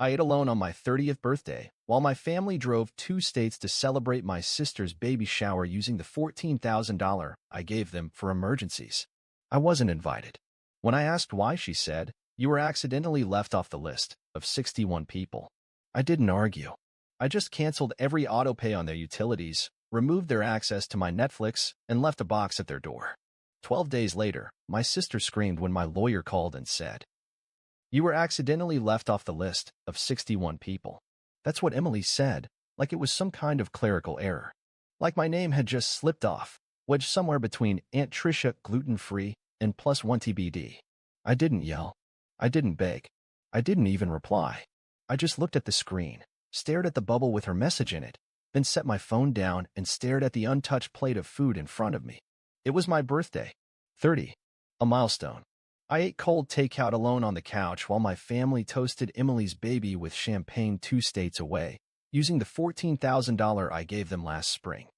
I ate alone on my 30th birthday, while my family drove 2 states to celebrate my sister's baby shower using the $14,000 I gave them for emergencies. I wasn't invited. When I asked why, she said, "You were accidentally left off the list of 61 people." I didn't argue. I just canceled every autopay on their utilities, removed their access to my Netflix, and left a box at their door. 12 days later, my sister screamed when my lawyer called and said, "You were accidentally left off the list of 61 people." That's what Emily said, like it was some kind of clerical error. Like my name had just slipped off, wedged somewhere between Aunt Tricia gluten-free and +1 TBD. I didn't yell. I didn't beg. I didn't even reply. I just looked at the screen, stared at the bubble with her message in it, then set my phone down and stared at the untouched plate of food in front of me. It was my birthday. 30. A milestone. I ate cold takeout alone on the couch while my family toasted Emily's baby with champagne 2 states away, using the $14,000 I gave them last spring.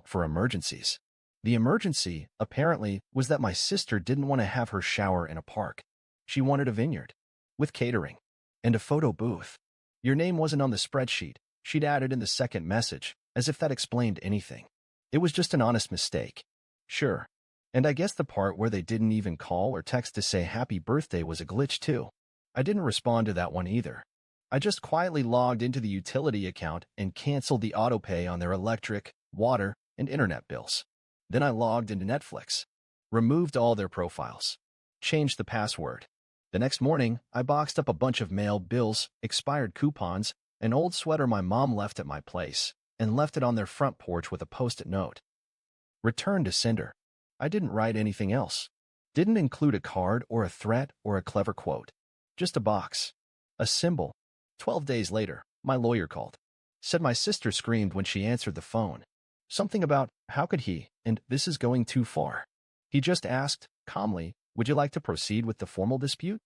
For emergencies. The emergency, apparently, was that my sister didn't want to have her shower in a park. She wanted a vineyard. With catering. And a photo booth. Your name wasn't on the spreadsheet, she'd added in the second message, as if that explained anything. It was just an honest mistake. Sure. And I guess the part where they didn't even call or text to say happy birthday was a glitch too. I didn't respond to that one either. I just quietly logged into the utility account and canceled the autopay on their electric, water, and internet bills. Then I logged into Netflix, removed all their profiles, changed the password. The next morning, I boxed up a bunch of mail bills, expired coupons, an old sweater my mom left at my place, and left it on their front porch with a post-it note. Return to sender. I didn't write anything else. Didn't include a card or a threat or a clever quote. Just a box. A symbol. 12 days later, my lawyer called. Said my sister screamed when she answered the phone. Something about, how could he, and this is going too far. He just asked, calmly, would you like to proceed with the formal dispute?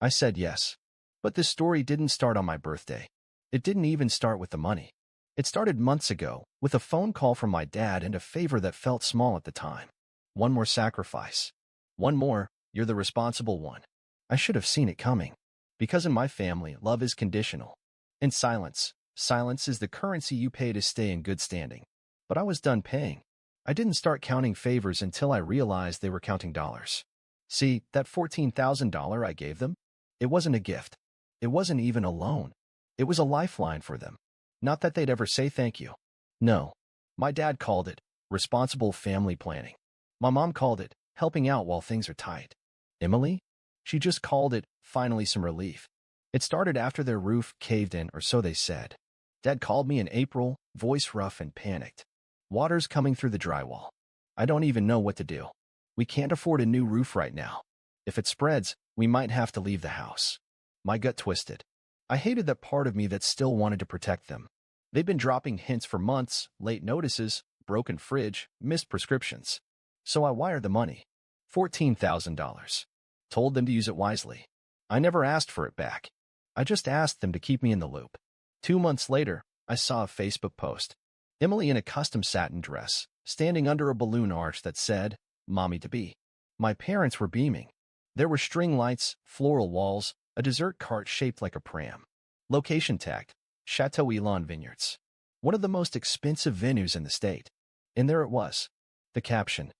I said yes. But this story didn't start on my birthday. It didn't even start with the money. It started months ago, with a phone call from my dad and a favor that felt small at the time. One more sacrifice. One more, you're the responsible one. I should have seen it coming. Because in my family, love is conditional. And silence is the currency you pay to stay in good standing. But I was done paying. I didn't start counting favors until I realized they were counting dollars. See, that $14,000 I gave them? It wasn't a gift. It wasn't even a loan. It was a lifeline for them. Not that they'd ever say thank you. No. My dad called it responsible family planning. My mom called it helping out while things are tight. Emily? She just called it finally some relief. It started after their roof caved in, or so they said. Dad called me in April, voice rough and panicked. Water's coming through the drywall. I don't even know what to do. We can't afford a new roof right now. If it spreads, we might have to leave the house. My gut twisted. I hated that part of me that still wanted to protect them. They'd been dropping hints for months, late notices, broken fridge, missed prescriptions. So I wired the money. $14,000. Told them to use it wisely. I never asked for it back. I just asked them to keep me in the loop. 2 months later, I saw a Facebook post. Emily in a custom satin dress, standing under a balloon arch that said, Mommy-to-be. My parents were beaming. There were string lights, floral walls, a dessert cart shaped like a pram. Location tagged, Chateau Elon Vineyards. One of the most expensive venues in the state. And there it was. The caption.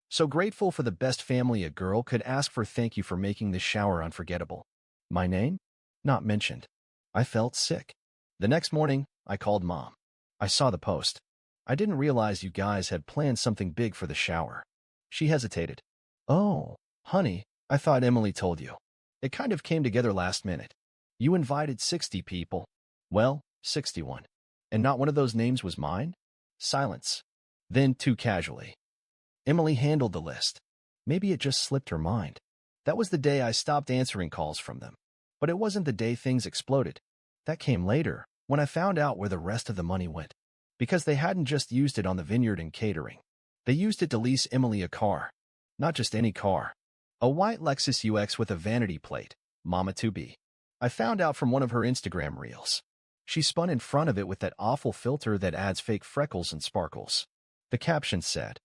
So grateful for the best family a girl could ask for, thank you for making this shower unforgettable. My name? Not mentioned. I felt sick. The next morning, I called Mom. I saw the post. I didn't realize you guys had planned something big for the shower. She hesitated. Oh, honey, I thought Emily told you. It kind of came together last minute. You invited 60 people. Well, 61. And not one of those names was mine? Silence. Then, too casually. Emily handled the list. Maybe it just slipped her mind. That was the day I stopped answering calls from them. But it wasn't the day things exploded. That came later, when I found out where the rest of the money went. Because they hadn't just used it on the vineyard and catering. They used it to lease Emily a car. Not just any car. A white Lexus UX with a vanity plate, Mama-to-be. I found out from one of her Instagram reels. She spun in front of it with that awful filter that adds fake freckles and sparkles. The caption said,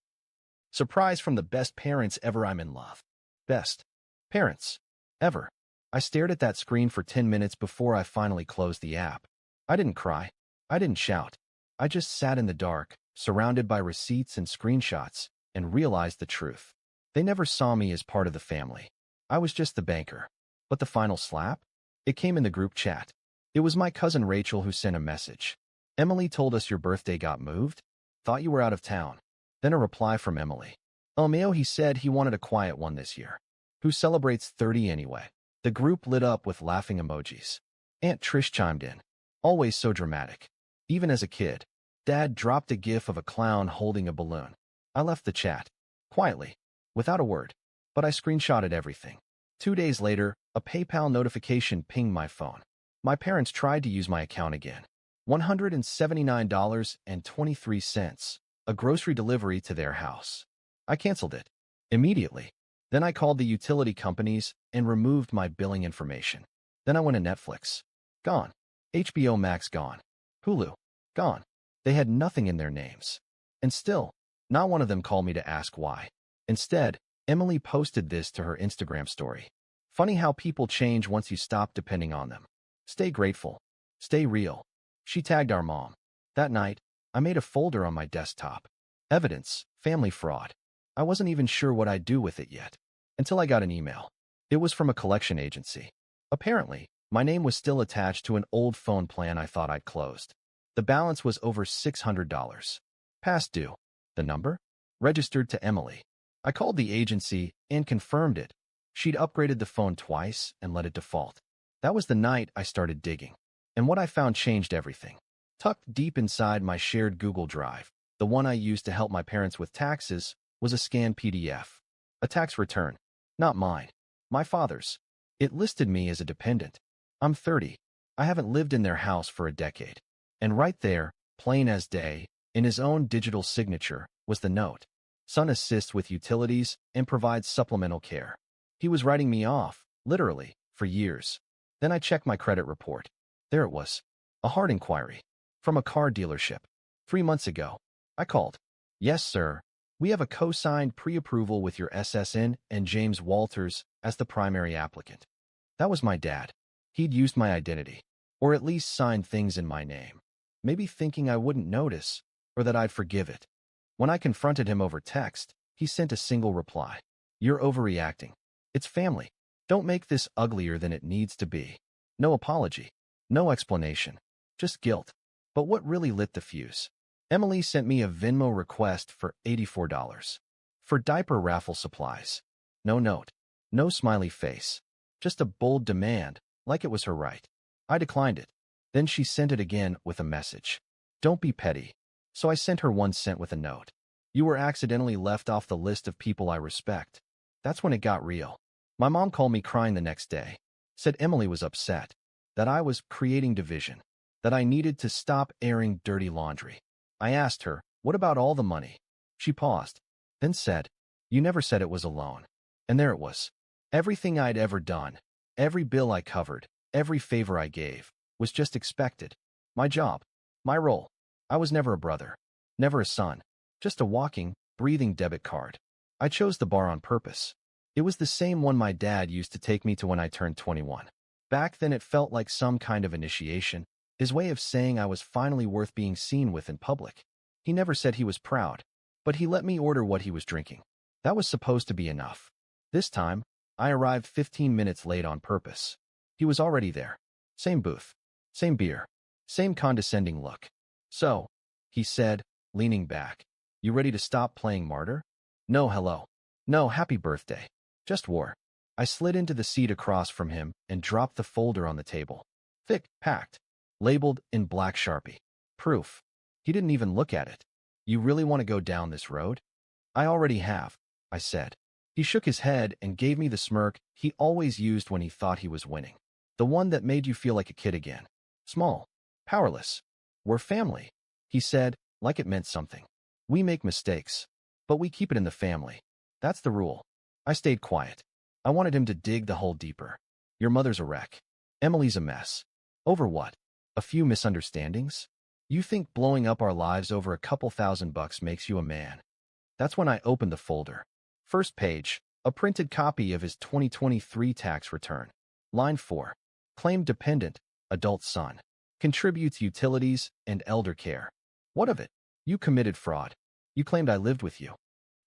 Surprise from the best parents ever, I'm in love. Best parents ever. I stared at that screen for 10 minutes before I finally closed the app. I didn't cry. I didn't shout. I just sat in the dark, surrounded by receipts and screenshots, and realized the truth. They never saw me as part of the family. I was just the banker. But the final slap? It came in the group chat. It was my cousin Rachel who sent a message. Emily told us your birthday got moved? Thought you were out of town. Then a reply from Emily. Mayo, he said he wanted a quiet one this year. Who celebrates 30 anyway? The group lit up with laughing emojis. Aunt Trish chimed in. Always so dramatic. Even as a kid. Dad dropped a gif of a clown holding a balloon. I left the chat. Quietly. Without a word. But I screenshotted everything. 2 days later, a PayPal notification pinged my phone. My parents tried to use my account again. $179.23. A grocery delivery to their house. I canceled it. Immediately. Then I called the utility companies and removed my billing information. Then I went to Netflix. Gone. HBO Max gone. Hulu. Gone. They had nothing in their names. And still, not one of them called me to ask why. Instead, Emily posted this to her Instagram story. Funny how people change once you stop depending on them. Stay grateful. Stay real. She tagged our mom. That night, I made a folder on my desktop. Evidence, family fraud. I wasn't even sure what I'd do with it yet. Until I got an email. It was from a collection agency. Apparently, my name was still attached to an old phone plan I thought I'd closed. The balance was over $600. Past due. The number? Registered to Emily. I called the agency and confirmed it. She'd upgraded the phone twice and let it default. That was the night I started digging. And what I found changed everything. Tucked deep inside my shared Google Drive, the one I used to help my parents with taxes, was a scanned PDF. A tax return. Not mine. My father's. It listed me as a dependent. I'm 30. I haven't lived in their house for a decade. And right there, plain as day, in his own digital signature, was the note. Son assists with utilities and provides supplemental care. He was writing me off, literally, for years. Then I checked my credit report. There it was. A hard inquiry. From a car dealership. 3 months ago. I called. Yes, sir. We have a co-signed pre-approval with your SSN and James Walters as the primary applicant. That was my dad. He'd used my identity. Or at least signed things in my name. Maybe thinking I wouldn't notice, or that I'd forgive it. When I confronted him over text, he sent a single reply. You're overreacting. It's family. Don't make this uglier than it needs to be. No apology. No explanation. Just guilt. But what really lit the fuse? Emily sent me a Venmo request for $84. For diaper raffle supplies. No note. No smiley face. Just a bold demand, like it was her right. I declined it. Then she sent it again with a message. Don't be petty. So I sent her 1 cent with a note. You were accidentally left off the list of people I respect. That's when it got real. My mom called me crying the next day. Said Emily was upset. That I was creating division. That I needed to stop airing dirty laundry. I asked her, what about all the money? She paused. Then said, you never said it was a loan. And there it was. Everything I'd ever done. Every bill I covered. Every favor I gave. Was just expected. My job. My role. I was never a brother. Never a son. Just a walking, breathing debit card. I chose the bar on purpose. It was the same one my dad used to take me to when I turned 21. Back then it felt like some kind of initiation, his way of saying I was finally worth being seen with in public. He never said he was proud, but he let me order what he was drinking. That was supposed to be enough. This time, I arrived 15 minutes late on purpose. He was already there. Same booth. Same beer. Same condescending look. So, he said, leaning back, you ready to stop playing martyr? No hello. No happy birthday. Just war. I slid into the seat across from him and dropped the folder on the table. Thick, packed. Labeled in black Sharpie. Proof. He didn't even look at it. You really want to go down this road? I already have, I said. He shook his head and gave me the smirk he always used when he thought he was winning. The one that made you feel like a kid again. Small. Powerless. We're family, he said, like it meant something. We make mistakes, but we keep it in the family. That's the rule. I stayed quiet. I wanted him to dig the hole deeper. Your mother's a wreck. Emily's a mess. Over what? A few misunderstandings? You think blowing up our lives over a couple $1,000 makes you a man? That's when I opened the folder. First page, a printed copy of his 2023 tax return. Line 4. Claim dependent, adult son. Contributes utilities and elder care. What of it? You committed fraud. You claimed I lived with you.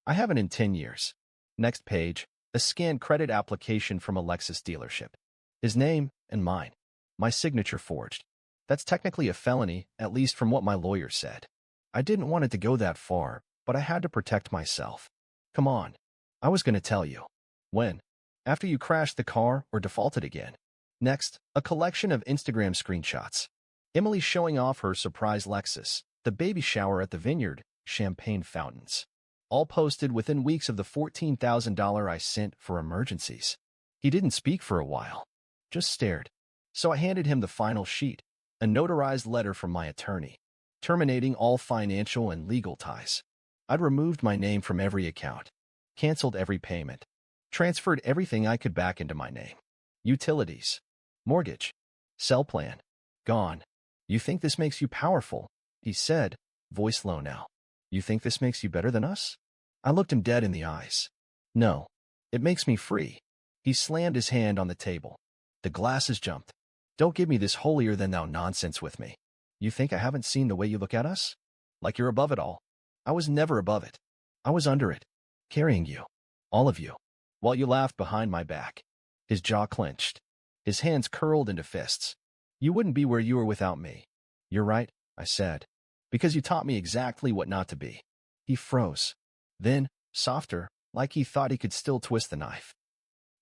I haven't in 10 years. Next page. A scanned credit application from a Lexus dealership. His name and mine. My signature forged. That's technically a felony, at least from what my lawyer said. I didn't want it to go that far, but I had to protect myself. Come on. I was going to tell you. When? After you crashed the car or defaulted again. Next, a collection of Instagram screenshots. Emily showing off her surprise Lexus, the baby shower at the vineyard, champagne fountains. All posted within weeks of the $14,000 I sent for emergencies. He didn't speak for a while, just stared. So I handed him the final sheet, a notarized letter from my attorney, terminating all financial and legal ties. I'd removed my name from every account, canceled every payment, transferred everything I could back into my name. Utilities, mortgage, cell plan, gone. You think this makes you powerful? He said, voice low now. You think this makes you better than us? I looked him dead in the eyes. No, it makes me free. He slammed his hand on the table. The glasses jumped. Don't give me this holier-than-thou nonsense with me. You think I haven't seen the way you look at us? Like you're above it all. I was never above it. I was under it, carrying you, all of you, while you laughed behind my back. His jaw clenched. His hands curled into fists. You wouldn't be where you were without me. You're right, I said, because you taught me exactly what not to be. He froze. Then, softer, like he thought he could still twist the knife.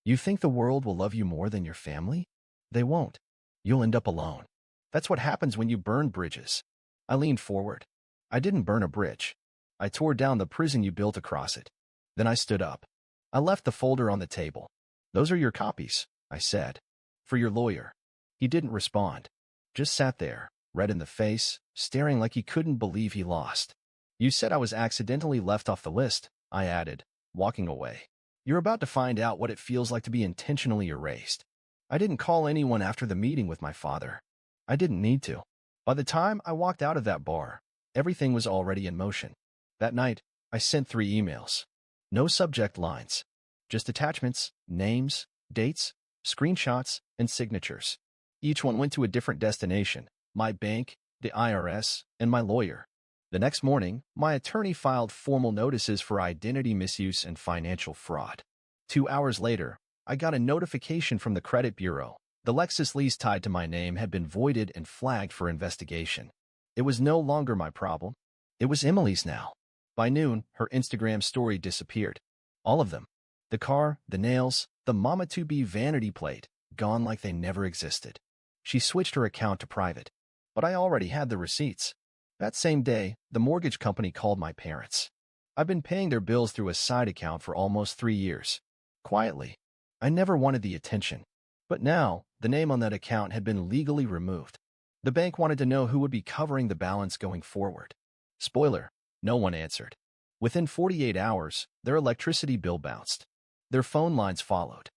You think the world will love you more than your family? They won't. You'll end up alone. That's what happens when you burn bridges. I leaned forward. I didn't burn a bridge. I tore down the prison you built across it. Then I stood up. I left the folder on the table. Those are your copies, I said. For your lawyer. He didn't respond. Just sat there, red in the face, staring like he couldn't believe he lost. You said I was accidentally left off the list, I added, walking away. You're about to find out what it feels like to be intentionally erased. I didn't call anyone after the meeting with my father. I didn't need to. By the time I walked out of that bar, everything was already in motion. That night, I sent 3 emails. No subject lines. Just attachments, names, dates, screenshots, and signatures. Each one went to a different destination, my bank, the IRS, and my lawyer. The next morning, my attorney filed formal notices for identity misuse and financial fraud. 2 hours later, I got a notification from the credit bureau. The Lexus lease tied to my name had been voided and flagged for investigation. It was no longer my problem. It was Emily's now. By noon, her Instagram story disappeared. All of them. The car, the nails, the Mama2B vanity plate, gone like they never existed. She switched her account to private. But I already had the receipts. That same day, the mortgage company called my parents. I've been paying their bills through a side account for almost 3 years. Quietly. I never wanted the attention. But now, the name on that account had been legally removed. The bank wanted to know who would be covering the balance going forward. Spoiler, no one answered. Within 48 hours, their electricity bill bounced. Their phone lines followed.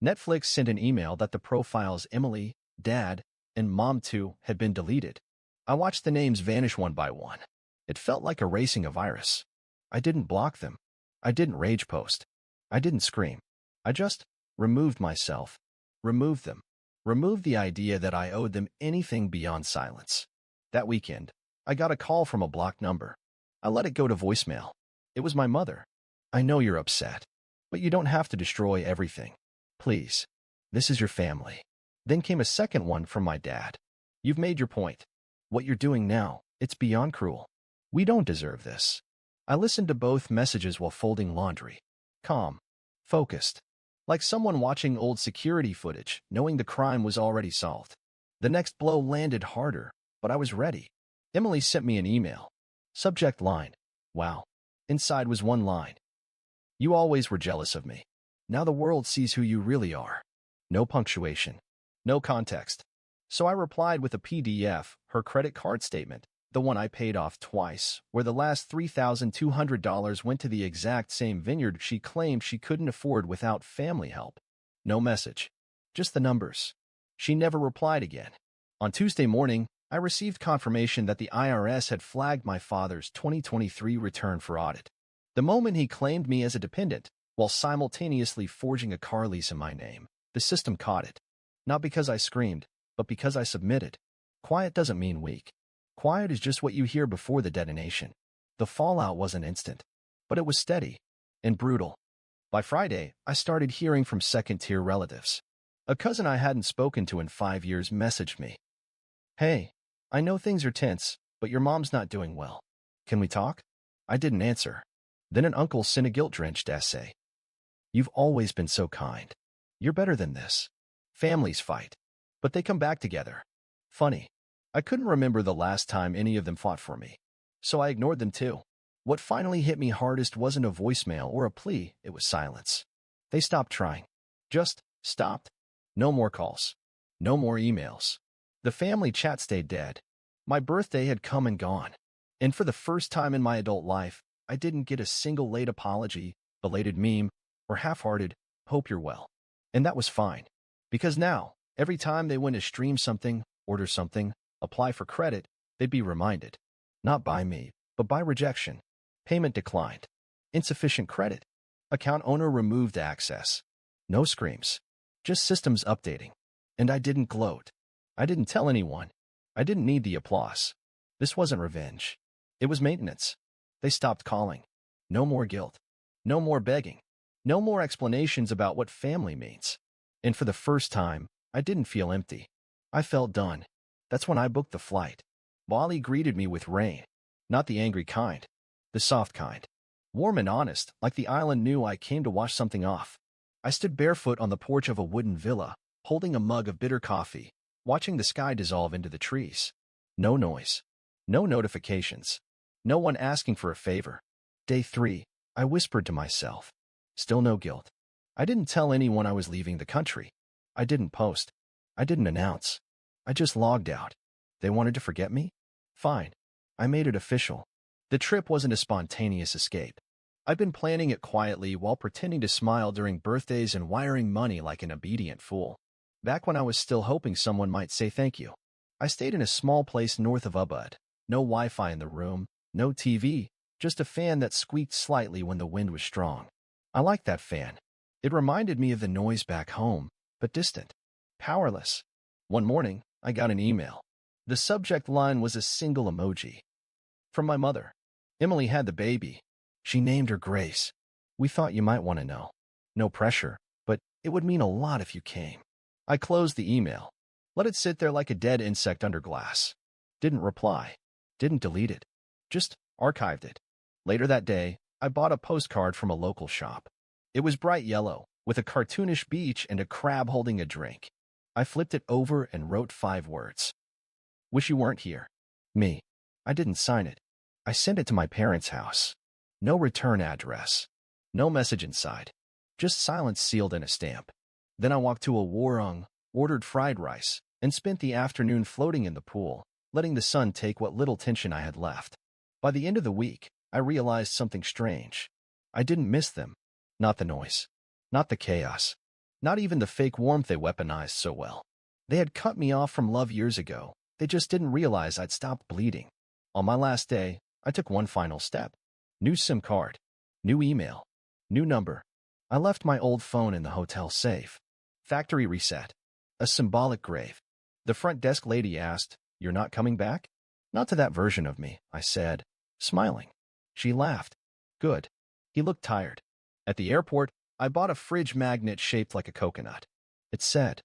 Netflix sent an email that the profiles Emily, Dad, and Mom too had been deleted. I watched the names vanish one by one. It felt like erasing a virus. I didn't block them. I didn't rage post. I didn't scream. I just removed myself. Removed them. Removed the idea that I owed them anything beyond silence. That weekend, I got a call from a blocked number. I let it go to voicemail. It was my mother. I know you're upset, but you don't have to destroy everything. Please. This is your family. Then came a second one from my dad. You've made your point. What you're doing now, it's beyond cruel. We don't deserve this. I listened to both messages while folding laundry. Calm. Focused. Like someone watching old security footage, knowing the crime was already solved. The next blow landed harder, but I was ready. Emily sent me an email. Subject line. Wow. Inside was one line. You always were jealous of me. Now the world sees who you really are. No punctuation. No context. So I replied with a PDF, her credit card statement, the one I paid off twice, where the last $3,200 went to the exact same vineyard she claimed she couldn't afford without family help. No message. Just the numbers. She never replied again. On Tuesday morning, I received confirmation that the IRS had flagged my father's 2023 return for audit. The moment he claimed me as a dependent, while simultaneously forging a car lease in my name, the system caught it. Not because I screamed, but because I submitted. Quiet doesn't mean weak. Quiet is just what you hear before the detonation. The fallout wasn't instant, but it was steady and brutal. By Friday, I started hearing from second-tier relatives. A cousin I hadn't spoken to in 5 years messaged me. "Hey, I know things are tense, but your mom's not doing well. Can we talk?" I didn't answer. Then an uncle sent a guilt-drenched essay. "You've always been so kind. You're better than this. Families fight, but they come back together." Funny. I couldn't remember the last time any of them fought for me, so I ignored them too. What finally hit me hardest wasn't a voicemail or a plea, it was silence. They stopped trying. Just stopped. No more calls. No more emails. The family chat stayed dead. My birthday had come and gone. And for the first time in my adult life, I didn't get a single late apology, belated meme, or half-hearted, "hope you're well." And that was fine. Because now, every time they went to stream something, order something, apply for credit, they'd be reminded. Not by me, but by rejection. Payment declined. Insufficient credit. Account owner removed access. No screams. Just systems updating. And I didn't gloat. I didn't tell anyone. I didn't need the applause. This wasn't revenge. It was maintenance. They stopped calling. No more guilt. No more begging. No more explanations about what family means. And for the first time, I didn't feel empty. I felt done. That's when I booked the flight. Bali greeted me with rain. Not the angry kind. The soft kind. Warm and honest, like the island knew I came to wash something off. I stood barefoot on the porch of a wooden villa, holding a mug of bitter coffee, watching the sky dissolve into the trees. No noise. No notifications. No one asking for a favor. Day 3, I whispered to myself. Still no guilt. I didn't tell anyone I was leaving the country. I didn't post. I didn't announce. I just logged out. They wanted to forget me? Fine. I made it official. The trip wasn't a spontaneous escape. I'd been planning it quietly while pretending to smile during birthdays and wiring money like an obedient fool. Back when I was still hoping someone might say thank you. I stayed in a small place north of Ubud. No Wi-Fi in the room, no TV, just a fan that squeaked slightly when the wind was strong. I liked that fan. It reminded me of the noise back home, but distant. Powerless. One morning, I got an email. The subject line was a single emoji. From my mother. "Emily had the baby. She named her Grace. We thought you might want to know. No pressure, but it would mean a lot if you came." I closed the email. Let it sit there like a dead insect under glass. Didn't reply. Didn't delete it. Just archived it. Later that day, I bought a postcard from a local shop. It was bright yellow, with a cartoonish beach and a crab holding a drink. I flipped it over and wrote 5 words. "Wish you weren't here. Me." I didn't sign it. I sent it to my parents' house. No return address. No message inside. Just silence sealed in a stamp. Then I walked to a warung, ordered fried rice, and spent the afternoon floating in the pool, letting the sun take what little tension I had left. By the end of the week, I realized something strange. I didn't miss them. Not the noise. Not the chaos. Not even the fake warmth they weaponized so well. They had cut me off from love years ago. They just didn't realize I'd stopped bleeding. On my last day, I took one final step. New SIM card. New email. New number. I left my old phone in the hotel safe. Factory reset. A symbolic grave. The front desk lady asked, "You're not coming back?" "Not to that version of me," I said, smiling. She laughed. "Good." He looked tired. At the airport, I bought a fridge magnet shaped like a coconut. It said,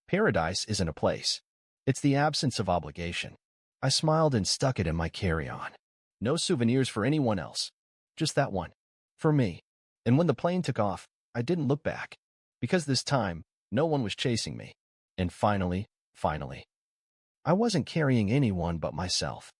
"Paradise isn't a place. It's the absence of obligation." I smiled and stuck it in my carry-on. No souvenirs for anyone else. Just that one. For me. And when the plane took off, I didn't look back. Because this time, no one was chasing me. And finally, I wasn't carrying anyone but myself.